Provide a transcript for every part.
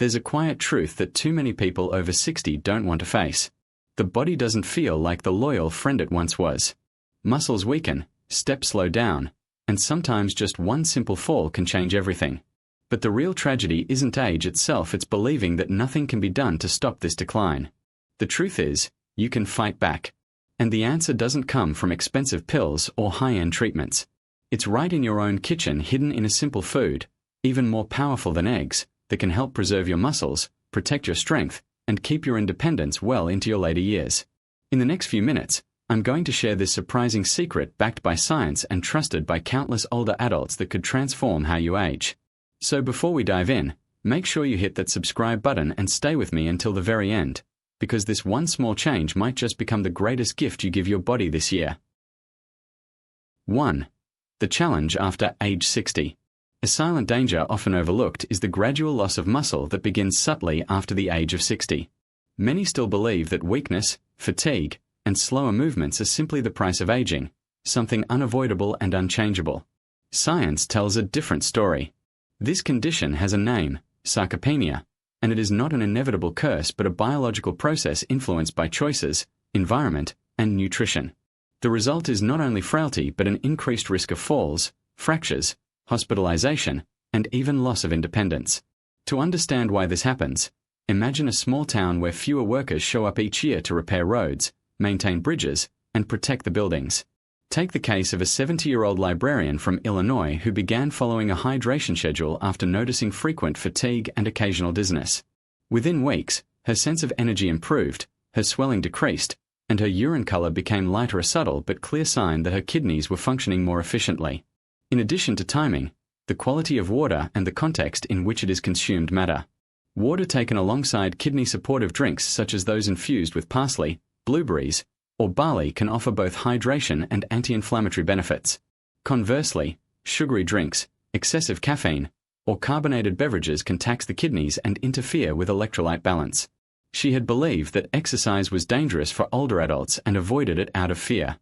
there's a quiet truth that too many people over 60 don't want to face. The body doesn't feel like the loyal friend it once was. Muscles weaken, steps slow down, and sometimes just one simple fall can change everything. But the real tragedy isn't age itself, it's believing that nothing can be done to stop this decline. The truth is, you can fight back. And the answer doesn't come from expensive pills or high-end treatments. It's right in your own kitchen, hidden in a simple food, even more powerful than eggs, that can help preserve your muscles, protect your strength, and keep your independence well into your later years. In the next few minutes, I'm going to share this surprising secret backed by science and trusted by countless older adults that could transform how you age. So before we dive in, make sure you hit that subscribe button and stay with me until the very end, because this one small change might just become the greatest gift you give your body this year. 1. The challenge after age 60. A silent danger often overlooked is the gradual loss of muscle that begins subtly after the age of 60. Many still believe that weakness, fatigue, and slower movements are simply the price of aging, something unavoidable and unchangeable. Science tells a different story. This condition has a name, sarcopenia, and it is not an inevitable curse but a biological process influenced by choices, environment, and nutrition. The result is not only frailty but an increased risk of falls, fractures, hospitalization, and even loss of independence. To understand why this happens, imagine a small town where fewer workers show up each year to repair roads, maintain bridges, and protect the buildings. Take the case of a 70-year-old librarian from Illinois who began following a hydration schedule after noticing frequent fatigue and occasional dizziness. Within weeks, her sense of energy improved, her swelling decreased, and her urine color became lighter, a subtle but clear sign that her kidneys were functioning more efficiently. In addition to timing, the quality of water and the context in which it is consumed matter. Water taken alongside kidney-supportive drinks such as those infused with parsley, blueberries, or barley can offer both hydration and anti-inflammatory benefits. Conversely, sugary drinks, excessive caffeine, or carbonated beverages can tax the kidneys and interfere with electrolyte balance. She had believed that exercise was dangerous for older adults and avoided it out of fear.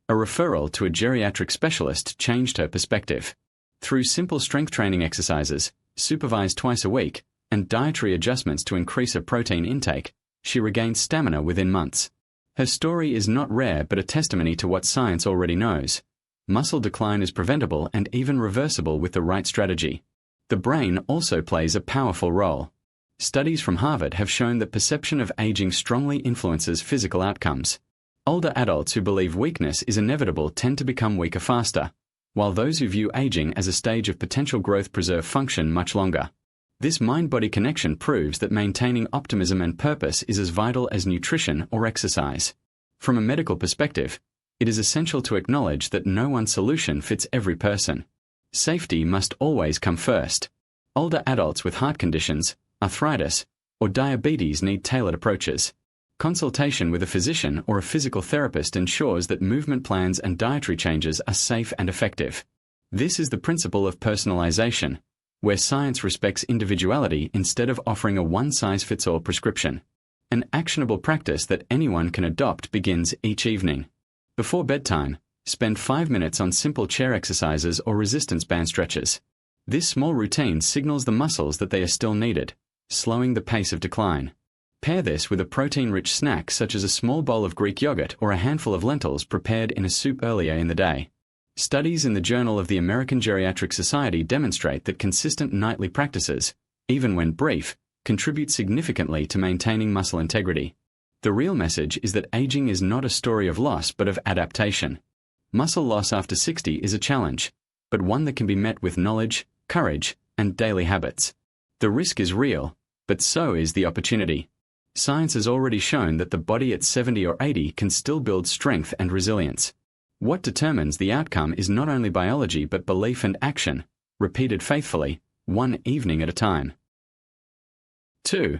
A referral to a geriatric specialist changed her perspective. Through simple strength training exercises, supervised twice a week, and dietary adjustments to increase her protein intake, she regained stamina within months. Her story is not rare but a testimony to what science already knows. Muscle decline is preventable and even reversible with the right strategy. The brain also plays a powerful role. Studies from Harvard have shown that perception of aging strongly influences physical outcomes. Older adults who believe weakness is inevitable tend to become weaker faster, while those who view aging as a stage of potential growth preserve function much longer. This mind-body connection proves that maintaining optimism and purpose is as vital as nutrition or exercise. From a medical perspective, it is essential to acknowledge that no one solution fits every person. Safety must always come first. Older adults with heart conditions, arthritis, or diabetes need tailored approaches. Consultation with a physician or a physical therapist ensures that movement plans and dietary changes are safe and effective. This is the principle of personalization, where science respects individuality instead of offering a one-size-fits-all prescription. An actionable practice that anyone can adopt begins each evening. Before bedtime, spend 5 minutes on simple chair exercises or resistance band stretches. This small routine signals the muscles that they are still needed, slowing the pace of decline. Pair this with a protein-rich snack such as a small bowl of Greek yogurt or a handful of lentils prepared in a soup earlier in the day. Studies in the Journal of the American Geriatric Society demonstrate that consistent nightly practices, even when brief, contribute significantly to maintaining muscle integrity. The real message is that aging is not a story of loss but of adaptation. Muscle loss after 60 is a challenge, but one that can be met with knowledge, courage, and daily habits. The risk is real, but so is the opportunity. Science has already shown that the body at 70 or 80 can still build strength and resilience. What determines the outcome is not only biology but belief and action, repeated faithfully, one evening at a time. 2.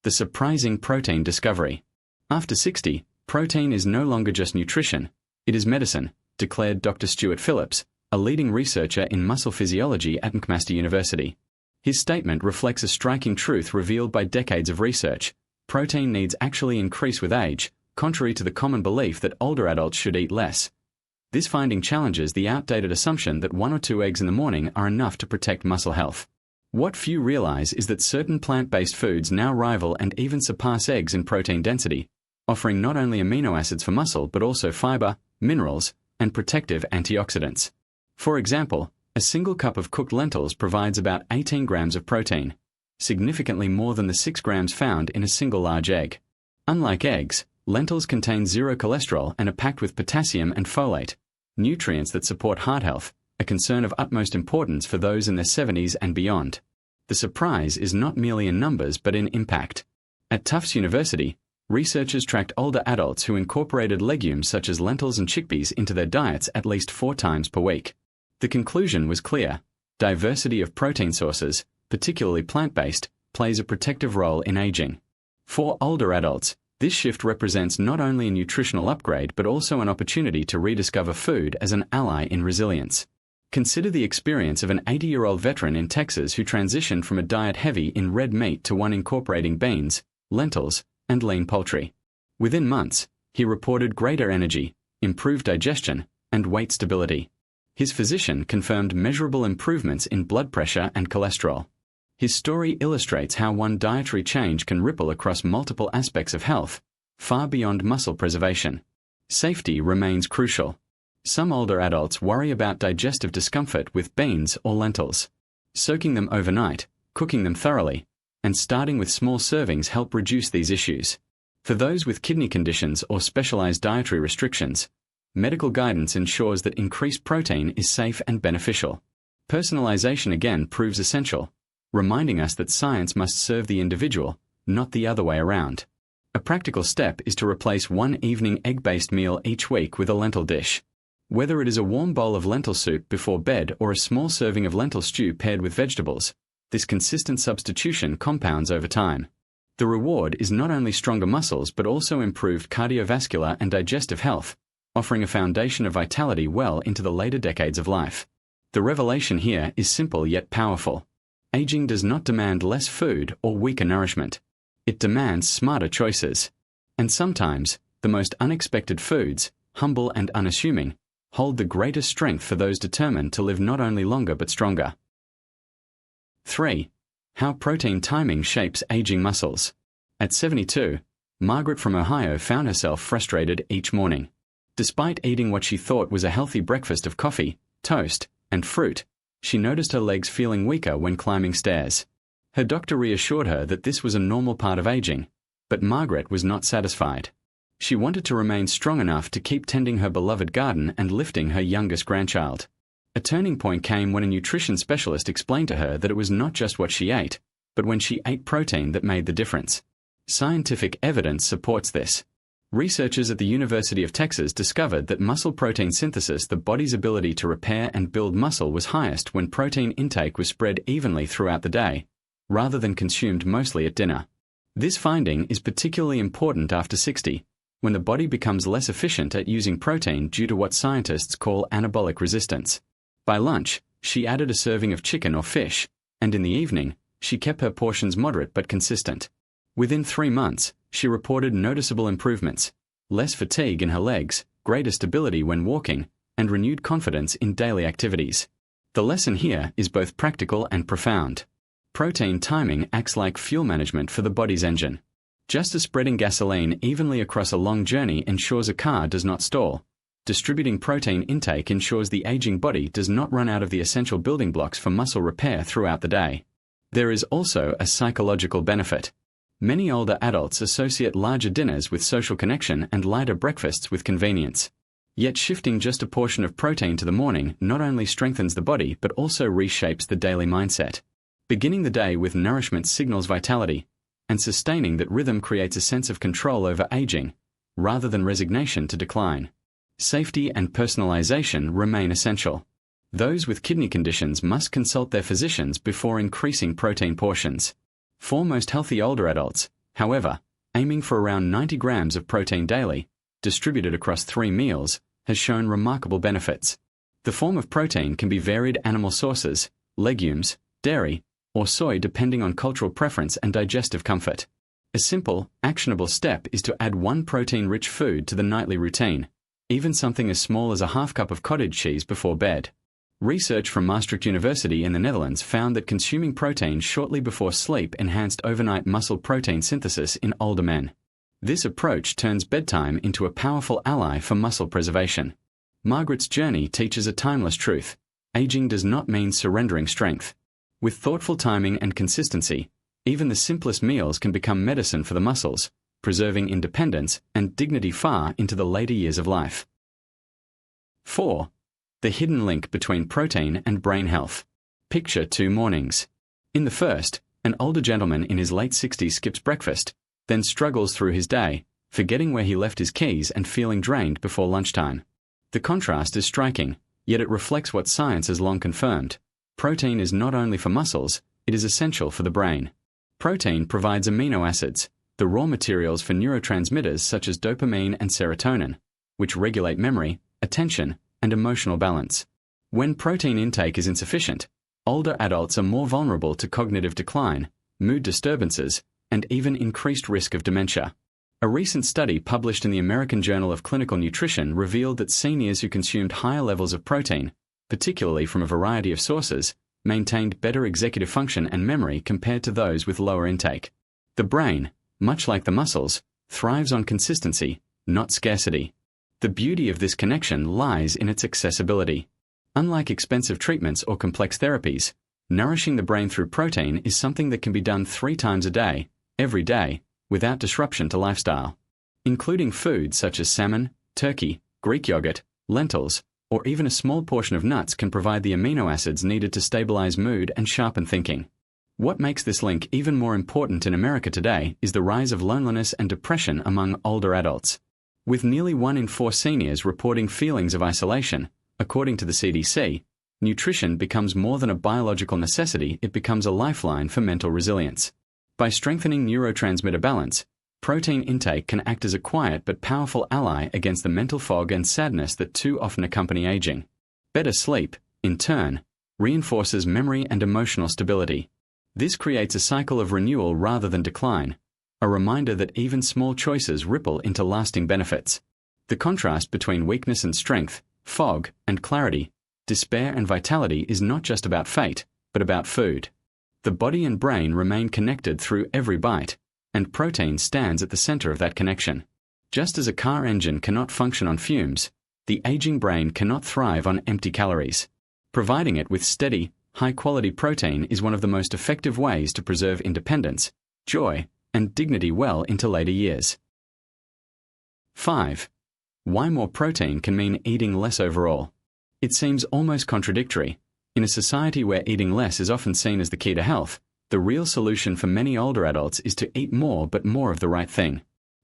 The surprising protein discovery. After 60, protein is no longer just nutrition, it is medicine, declared Dr. Stuart Phillips, a leading researcher in muscle physiology at McMaster University. His statement reflects a striking truth revealed by decades of research. Protein needs actually increase with age, contrary to the common belief that older adults should eat less. This finding challenges the outdated assumption that 1 or 2 eggs in the morning are enough to protect muscle health. What few realize is that certain plant-based foods now rival and even surpass eggs in protein density, offering not only amino acids for muscle but also fiber, minerals, and protective antioxidants. For example, a single cup of cooked lentils provides about 18 grams of protein, significantly more than the 6 grams found in a single large egg. Unlike eggs, lentils contain zero cholesterol and are packed with potassium and folate, nutrients that support heart health, a concern of utmost importance for those in their 70s and beyond. The surprise is not merely in numbers but in impact. At Tufts University, researchers tracked older adults who incorporated legumes such as lentils and chickpeas into their diets at least 4 times per week. The conclusion was clear: diversity of protein sources, particularly plant-based, plays a protective role in aging. For older adults, this shift represents not only a nutritional upgrade but also an opportunity to rediscover food as an ally in resilience. Consider the experience of an 80-year-old veteran in Texas who transitioned from a diet heavy in red meat to one incorporating beans, lentils, and lean poultry. Within months, he reported greater energy, improved digestion, and weight stability. His physician confirmed measurable improvements in blood pressure and cholesterol. His story illustrates how one dietary change can ripple across multiple aspects of health, far beyond muscle preservation. Safety remains crucial. Some older adults worry about digestive discomfort with beans or lentils. Soaking them overnight, cooking them thoroughly, and starting with small servings help reduce these issues. For those with kidney conditions or specialized dietary restrictions, medical guidance ensures that increased protein is safe and beneficial. Personalization again proves essential, reminding us that science must serve the individual, not the other way around. A practical step is to replace one evening egg-based meal each week with a lentil dish. Whether it is a warm bowl of lentil soup before bed or a small serving of lentil stew paired with vegetables, this consistent substitution compounds over time. The reward is not only stronger muscles but also improved cardiovascular and digestive health, offering a foundation of vitality well into the later decades of life. The revelation here is simple yet powerful. Aging does not demand less food or weaker nourishment. It demands smarter choices. And sometimes, the most unexpected foods, humble and unassuming, hold the greatest strength for those determined to live not only longer but stronger. 3. How protein timing shapes aging muscles. At 72, Margaret from Ohio found herself frustrated each morning. Despite eating what she thought was a healthy breakfast of coffee, toast, and fruit, she noticed her legs feeling weaker when climbing stairs. Her doctor reassured her that this was a normal part of aging, but Margaret was not satisfied. She wanted to remain strong enough to keep tending her beloved garden and lifting her youngest grandchild. A turning point came when a nutrition specialist explained to her that it was not just what she ate, but when she ate protein that made the difference. Scientific evidence supports this. Researchers at the University of Texas discovered that muscle protein synthesis, the body's ability to repair and build muscle, was highest when protein intake was spread evenly throughout the day, rather than consumed mostly at dinner. This finding is particularly important after 60, when the body becomes less efficient at using protein due to what scientists call anabolic resistance. By lunch, she added a serving of chicken or fish, and in the evening, she kept her portions moderate but consistent. Within 3 months, she reported noticeable improvements, less fatigue in her legs, greater stability when walking, and renewed confidence in daily activities. The lesson here is both practical and profound. Protein timing acts like fuel management for the body's engine. Just as spreading gasoline evenly across a long journey ensures a car does not stall, distributing protein intake ensures the aging body does not run out of the essential building blocks for muscle repair throughout the day. There is also a psychological benefit. Many older adults associate larger dinners with social connection and lighter breakfasts with convenience. Yet shifting just a portion of protein to the morning not only strengthens the body but also reshapes the daily mindset. Beginning the day with nourishment signals vitality, and sustaining that rhythm creates a sense of control over aging, rather than resignation to decline. Safety and personalization remain essential. Those with kidney conditions must consult their physicians before increasing protein portions. For most healthy older adults, however, aiming for around 90 grams of protein daily, distributed across 3 meals, has shown remarkable benefits. The form of protein can be varied animal sources, legumes, dairy, or soy depending on cultural preference and digestive comfort. A simple, actionable step is to add 1 protein-rich food to the nightly routine, even something as small as a half cup of cottage cheese before bed. Research from Maastricht University in the Netherlands found that consuming protein shortly before sleep enhanced overnight muscle protein synthesis in older men. This approach turns bedtime into a powerful ally for muscle preservation. Margaret's journey teaches a timeless truth. Aging does not mean surrendering strength. With thoughtful timing and consistency, even the simplest meals can become medicine for the muscles, preserving independence and dignity far into the later years of life. 4. The hidden link between protein and brain health. Picture 2 mornings. In the first, an older gentleman in his late 60s skips breakfast, then struggles through his day, forgetting where he left his keys and feeling drained before lunchtime. The contrast is striking, yet it reflects what science has long confirmed. Protein is not only for muscles, it is essential for the brain. Protein provides amino acids, the raw materials for neurotransmitters such as dopamine and serotonin, which regulate memory, attention, and emotional balance. When protein intake is insufficient, older adults are more vulnerable to cognitive decline, mood disturbances, and even increased risk of dementia. A recent study published in the American Journal of Clinical Nutrition revealed that seniors who consumed higher levels of protein, particularly from a variety of sources, maintained better executive function and memory compared to those with lower intake. The brain, much like the muscles, thrives on consistency, not scarcity. The beauty of this connection lies in its accessibility. Unlike expensive treatments or complex therapies, nourishing the brain through protein is something that can be done 3 times a day, every day, without disruption to lifestyle. Including foods such as salmon, turkey, Greek yogurt, lentils, or even a small portion of nuts can provide the amino acids needed to stabilize mood and sharpen thinking. What makes this link even more important in America today is the rise of loneliness and depression among older adults. With nearly 1 in 4 seniors reporting feelings of isolation, according to the CDC, nutrition becomes more than a biological necessity, it becomes a lifeline for mental resilience. By strengthening neurotransmitter balance, protein intake can act as a quiet but powerful ally against the mental fog and sadness that too often accompany aging. Better sleep, in turn, reinforces memory and emotional stability. This creates a cycle of renewal rather than decline, a reminder that even small choices ripple into lasting benefits. The contrast between weakness and strength, fog and clarity, despair and vitality is not just about fate, but about food. The body and brain remain connected through every bite, and protein stands at the center of that connection. Just as a car engine cannot function on fumes, the aging brain cannot thrive on empty calories. Providing it with steady, high-quality protein is one of the most effective ways to preserve independence, joy, and dignity well into later years. 5. Why more protein can mean eating less overall. It seems almost contradictory. In a society where eating less is often seen as the key to health, the real solution for many older adults is to eat more but more of the right thing.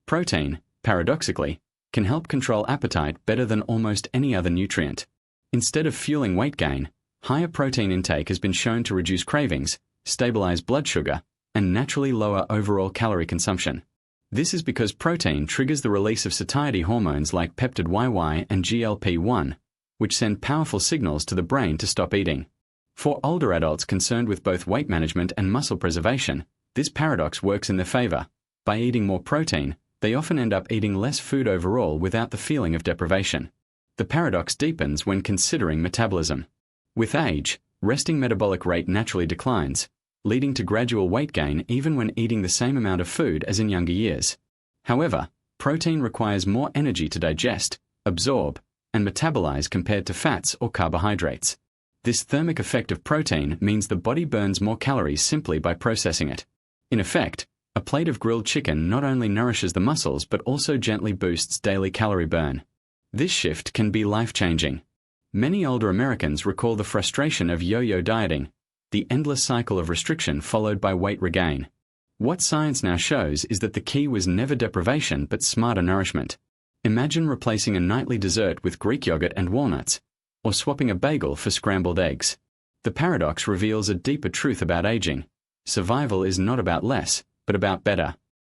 Protein, paradoxically, can help control appetite better than almost any other nutrient. Instead of fueling weight gain, higher protein intake has been shown to reduce cravings, stabilize blood sugar, and naturally lower overall calorie consumption. This is because protein triggers the release of satiety hormones like peptide YY and GLP-1, which send powerful signals to the brain to stop eating. For older adults concerned with both weight management and muscle preservation, this paradox works in their favor. By eating more protein, they often end up eating less food overall without the feeling of deprivation. The paradox deepens when considering metabolism. With age, resting metabolic rate naturally declines, leading to gradual weight gain even when eating the same amount of food as in younger years. However, protein requires more energy to digest, absorb, and metabolize compared to fats or carbohydrates. This thermic effect of protein means the body burns more calories simply by processing it. In effect, a plate of grilled chicken not only nourishes the muscles but also gently boosts daily calorie burn. This shift can be life-changing. Many older Americans recall the frustration of yo-yo dieting, the endless cycle of restriction followed by weight regain. What science now shows is that the key was never deprivation but smarter nourishment. Imagine replacing a nightly dessert with Greek yogurt and walnuts, or swapping a bagel for scrambled eggs. The paradox reveals a deeper truth about aging. Survival is not about less, but about better.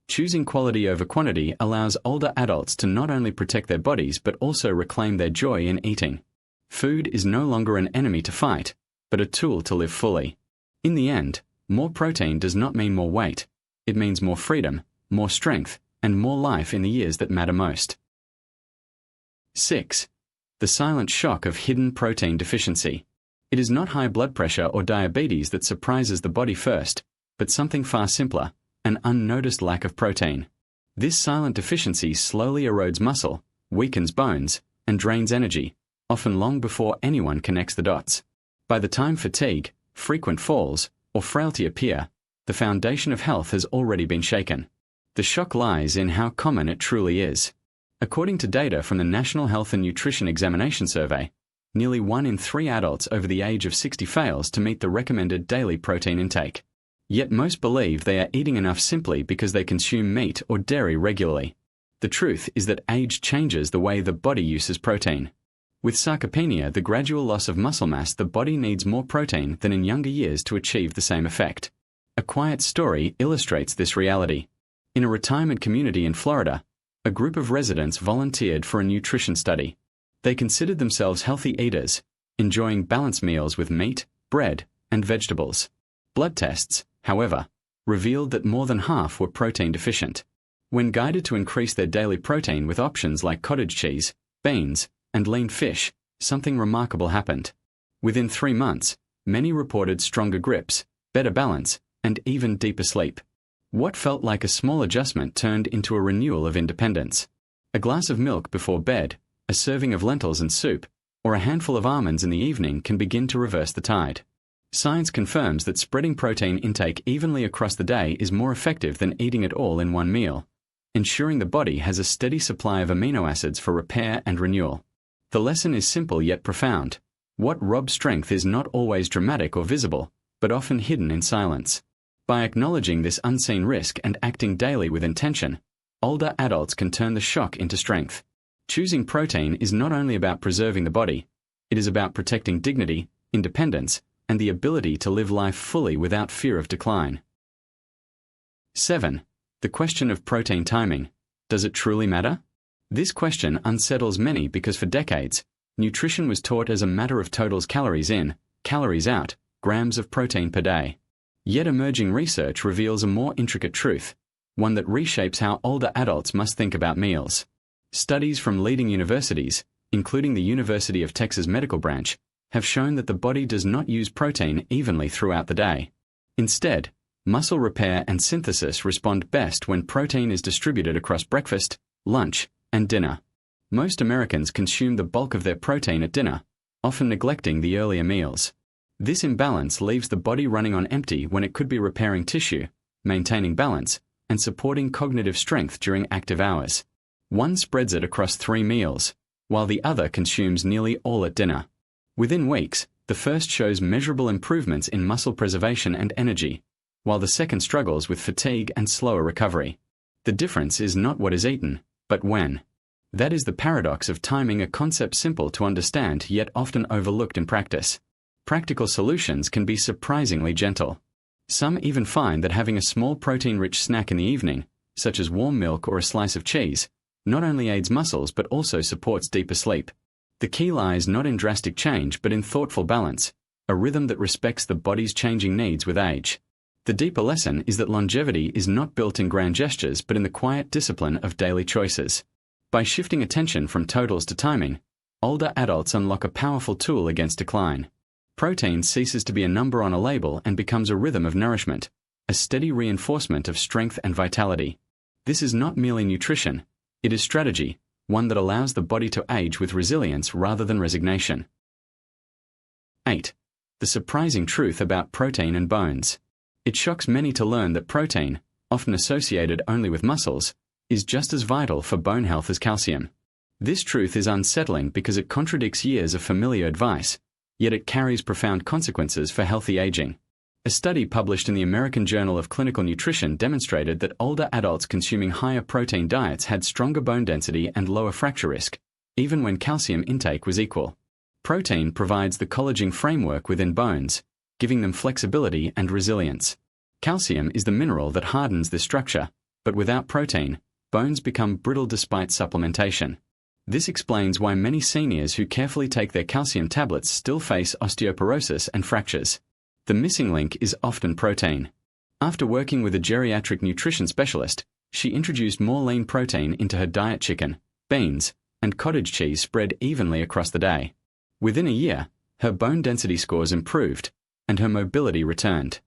Choosing quality over quantity allows older adults to not only protect their bodies but also reclaim their joy in eating. Food is no longer an enemy to fight, but a tool to live fully. In the end, more protein does not mean more weight. It means more freedom, more strength, and more life in the years that matter most. 6. The silent shock of hidden protein deficiency. It is not high blood pressure or diabetes that surprises the body first, but something far simpler, an unnoticed lack of protein. This silent deficiency slowly erodes muscle, weakens bones, and drains energy, often long before anyone connects the dots. By the time fatigue, frequent falls, or frailty appear, the foundation of health has already been shaken. The shock lies in how common it truly is. According to data from the National Health and Nutrition Examination Survey, nearly 1 in 3 adults over the age of 60 fails to meet the recommended daily protein intake. Yet most believe they are eating enough simply because they consume meat or dairy regularly. The truth is that age changes the way the body uses protein. With sarcopenia, the gradual loss of muscle mass, the body needs more protein than in younger years to achieve the same effect. A quiet story illustrates this reality. In a retirement community in Florida, a group of residents volunteered for a nutrition study. They considered themselves healthy eaters, enjoying balanced meals with meat, bread, and vegetables. Blood tests, however, revealed that more than half were protein deficient. When guided to increase their daily protein with options like cottage cheese, beans, and lean fish, something remarkable happened. Within 3 months, many reported stronger grips, better balance, and even deeper sleep. What felt like a small adjustment turned into a renewal of independence. A glass of milk before bed, a serving of lentils and soup, or a handful of almonds in the evening can begin to reverse the tide. Science confirms that spreading protein intake evenly across the day is more effective than eating it all in one meal, ensuring the body has a steady supply of amino acids for repair and renewal. The lesson is simple yet profound. What robs strength is not always dramatic or visible, but often hidden in silence. By acknowledging this unseen risk and acting daily with intention, older adults can turn the shock into strength. Choosing protein is not only about preserving the body, it is about protecting dignity, independence, and the ability to live life fully without fear of decline. 7. The question of protein timing. Does it truly matter? This question unsettles many because for decades, nutrition was taught as a matter of totals calories in, calories out, grams of protein per day. Yet emerging research reveals a more intricate truth, one that reshapes how older adults must think about meals. Studies from leading universities, including the University of Texas Medical Branch, have shown that the body does not use protein evenly throughout the day. Instead, muscle repair and synthesis respond best when protein is distributed across breakfast, lunch, and dinner. Most Americans consume the bulk of their protein at dinner, often neglecting the earlier meals. This imbalance leaves the body running on empty when it could be repairing tissue, maintaining balance, and supporting cognitive strength during active hours. One spreads it across 3 meals, while the other consumes nearly all at dinner. Within weeks, the first shows measurable improvements in muscle preservation and energy, while the second struggles with fatigue and slower recovery. The difference is not what is eaten, but when. That is the paradox of timing, a concept simple to understand yet often overlooked in practice. Practical solutions can be surprisingly gentle. Some even find that having a small protein-rich snack in the evening, such as warm milk or a slice of cheese, not only aids muscles but also supports deeper sleep. The key lies not in drastic change but in thoughtful balance, a rhythm that respects the body's changing needs with age. The deeper lesson is that longevity is not built in grand gestures but in the quiet discipline of daily choices. By shifting attention from totals to timing, older adults unlock a powerful tool against decline. Protein ceases to be a number on a label and becomes a rhythm of nourishment, a steady reinforcement of strength and vitality. This is not merely nutrition, it is strategy, one that allows the body to age with resilience rather than resignation. 8. The surprising truth about protein and bones. It shocks many to learn that protein, often associated only with muscles, is just as vital for bone health as calcium. This truth is unsettling because it contradicts years of familiar advice, yet it carries profound consequences for healthy aging. A study published in the American Journal of Clinical Nutrition demonstrated that older adults consuming higher protein diets had stronger bone density and lower fracture risk, even when calcium intake was equal. Protein provides the collagen framework within bones, giving them flexibility and resilience. Calcium is the mineral that hardens this structure, but without protein, bones become brittle despite supplementation. This explains why many seniors who carefully take their calcium tablets still face osteoporosis and fractures. The missing link is often protein. After working with a geriatric nutrition specialist, she introduced more lean protein into her diet: chicken, beans, and cottage cheese spread evenly across the day. Within a year, Her bone density scores improved, and her mobility returned.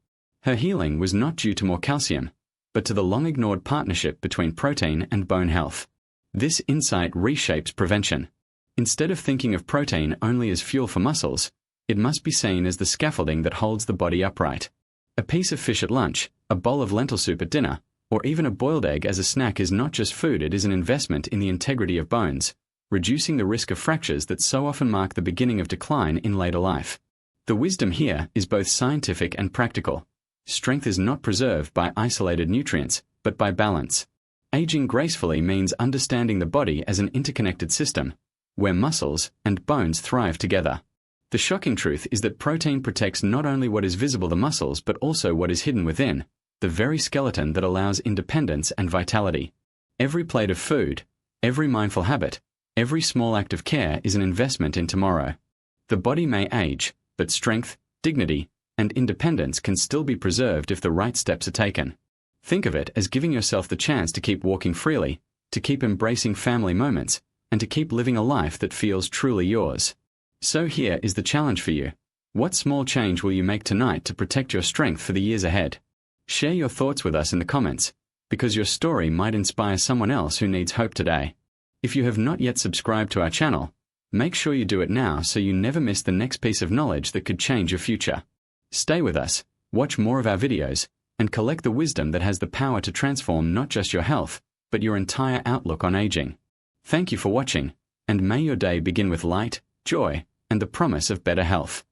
Her healing was not due to more calcium, but to the long-ignored partnership between protein and bone health. This insight reshapes prevention. Instead of thinking of protein only as fuel for muscles, it must be seen as the scaffolding that holds the body upright. A piece of fish at lunch, a bowl of lentil soup at dinner, or even a boiled egg as a snack is not just food, it is an investment in the integrity of bones, reducing the risk of fractures that so often mark the beginning of decline in later life. The wisdom here is both scientific and practical. Strength is not preserved by isolated nutrients, but by balance. Aging gracefully means understanding the body as an interconnected system, where muscles and bones thrive together. The shocking truth is that protein protects not only what is visible, the muscles, but also what is hidden within, the very skeleton that allows independence and vitality. Every plate of food, every mindful habit, every small act of care is an investment in tomorrow. The body may age, but strength, dignity, and independence can still be preserved if the right steps are taken. Think of it as giving yourself the chance to keep walking freely, to keep embracing family moments, and to keep living a life that feels truly yours. So here is the challenge for you. What small change will you make tonight to protect your strength for the years ahead? Share your thoughts with us in the comments, because your story might inspire someone else who needs hope today. If you have not yet subscribed to our channel, make sure you do it now so you never miss the next piece of knowledge that could change your future. Stay with us, watch more of our videos, and collect the wisdom that has the power to transform not just your health, but your entire outlook on aging. Thank you for watching, and may your day begin with light, joy, and the promise of better health.